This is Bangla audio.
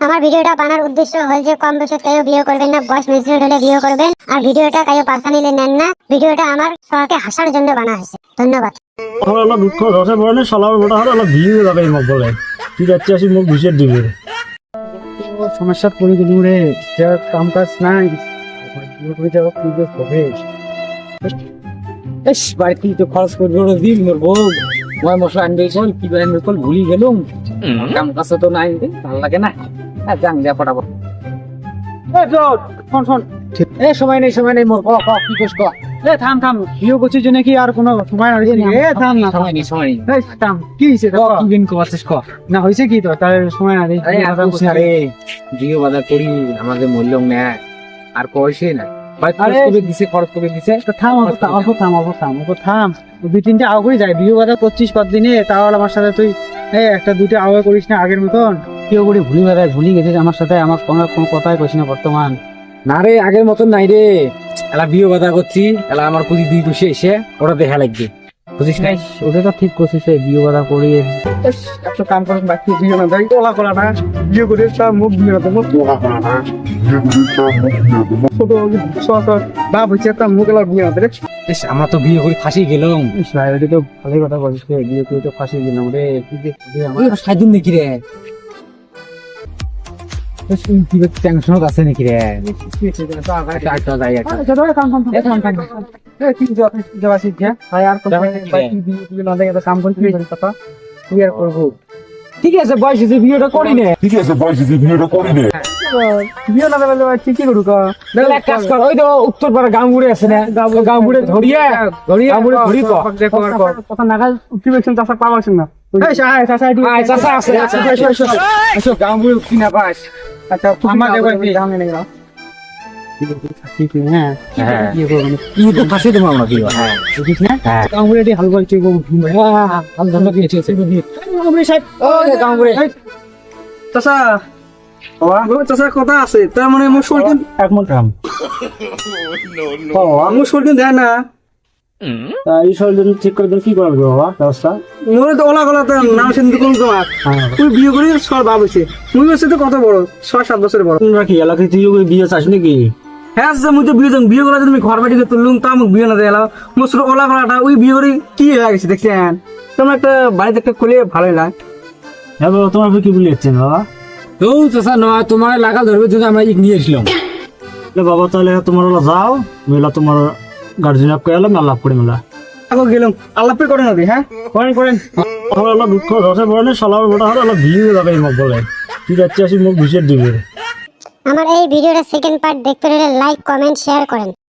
আমার ভিডিওটা বানার উদ্দেশ্য হল যে কম বয়সে কেউ বিয়ে করবেন না, বয়স ম্যাচিউর হলে বিয়ে করবেন। আর ভিডিওটা কেউ পার্সোনালি নেন না, ভিডিওটা আমার সবাইকে হাসার জন্য বানা হয়েছে। ধন্যবাদ। আল্লাহ দুঃখ ধসে পড়ে শালার মোটা হলে আল্লাহ ভিউ যাবে মুখ বলে তুই যাচ্ছি আসি মুখ ঘুষের দিবে সমস্যা পড়ে গেলুম রে, কাম কাজ নাই, বাড়িতে তো খরচ করবো দিন মরবো, ময় মশলা আনবে চল কি আনবে চল ভুলি গেলুম, কাম কাজ তো নাই, ভালো লাগে না। যান যা ফটাফট। সময় নেই মোর কি কোস থাম বিয়ে করছিস জন্য কি আর কোনো সময় থাম না, সময় নেই থাম। কি হয়েছে না হয়েছে কি তো তার সময় না রে, বিয়ে বাধা করি আমাদের মূল্য নেয় আর পয়সা না, খরচ করে দিছে। থাম থাম 2-3টা আও করে যায়, বিয়ে বাধা করছিস 5 দিনে, তাহলে আমার সাথে তুই একটা 2টা আওয়া করিস না আগের মতন। কেউ করে ভুলি গেছিস আমার সাথে, আমার কোনো কথাই কইস না বর্তমান। না রে আগের মতন নাই রে, এলা বিয়ে বাধা করছি, এলা আমার প্রতি 2 পয়সা এসে ওটা দেখা লাগবে, বুঝিস না? ওটা তো ঠিক করছিস, বিয়ে বাধা করি একটা কাম করেন বাকি বিয়ে না যাই তোলা করা না, বিয়ে করে মুখ বিয়ে না মুখ তোলা করা না, ছোট বাপ হচ্ছে একটা মুখ এলা বিয়ে না রে। আমরা তো বিয়ে করে ফাঁসি গেলাম, এটা তো ভালোই কথা বলছিস, বিয়ে করে তো ফাঁসি গেলাম রে। সাইদিন নাকি রে, টেনশন আছে নাকি রে? ঠিক আছে বয়স বিয়েটা করি নে, বিয়ে না ঠিক কি করুক, এক কাজ কর, ওই তো উত্তর পাড়া গাঙ্গুড়ে আছে না, গাঙ্গুড়ে ধরিয়ে কথা নাগাল উঠিবেছেন, চাষা পাওয়াছেন না গাঙ্গুড়ে উঠি না পাস। আচ্ছা আমার ফাঁসি দেবো আমরা কি বুঝিস না, গাঙ্গুড়ে হালকা চাষা কথা আছে তার মানে আমার শরীর একমত আমার শরীর দেয় না, এই শরীর ঠিক করে কি করবে বাবা ব্যবস্থা? মোরে তো ওলা গলা তো নাম শুনতে কোন তোমার, তুই বিয়ে করে সর বাপ হয়েছে, মুই হচ্ছে তো কত বড় 6-7 বছরের বড়। তোমরা কি এলাকায় তুই বিয়ে চাস নাকি? হ্যাঁ মুই তো বিয়ে করে তুমি ঘর বাড়িতে তুললুম, তা মুখ বিয়ে না দেয় মোর শুধু ওলা গলাটা ওই বিয়ে করে কি হয়ে গেছে দেখছেন? তোমার একটা বাড়িতে একটা খুলে ভালো লাগে। হ্যাঁ বাবা তোমার কি বলে যাচ্ছেন বাবা? তো চাষা নয় তোমার লাগা ধরবে যদি আমরা নিয়ে এসলাম বাবা, তাহলে তোমার ওলা যাও, মেলা তোমার গার্জেন আপ করে এলাম, আল্লাহ করে মেলা আগো গেলাম, আল্লাহ পে করেন না হ্যাঁ করেন আল্লাহ দুঃখ ধসে পড়ে শালার মোটা হলে আল্লাহ ভিউ যাবে মুখ বলে তুই যাচ্ছি আসি মুখ ঘুষের দিবে। আমার এই ভিডিওটা সেকেন্ড পার্ট দেখতে হলে লাইক, কমেন্ট, শেয়ার করেন।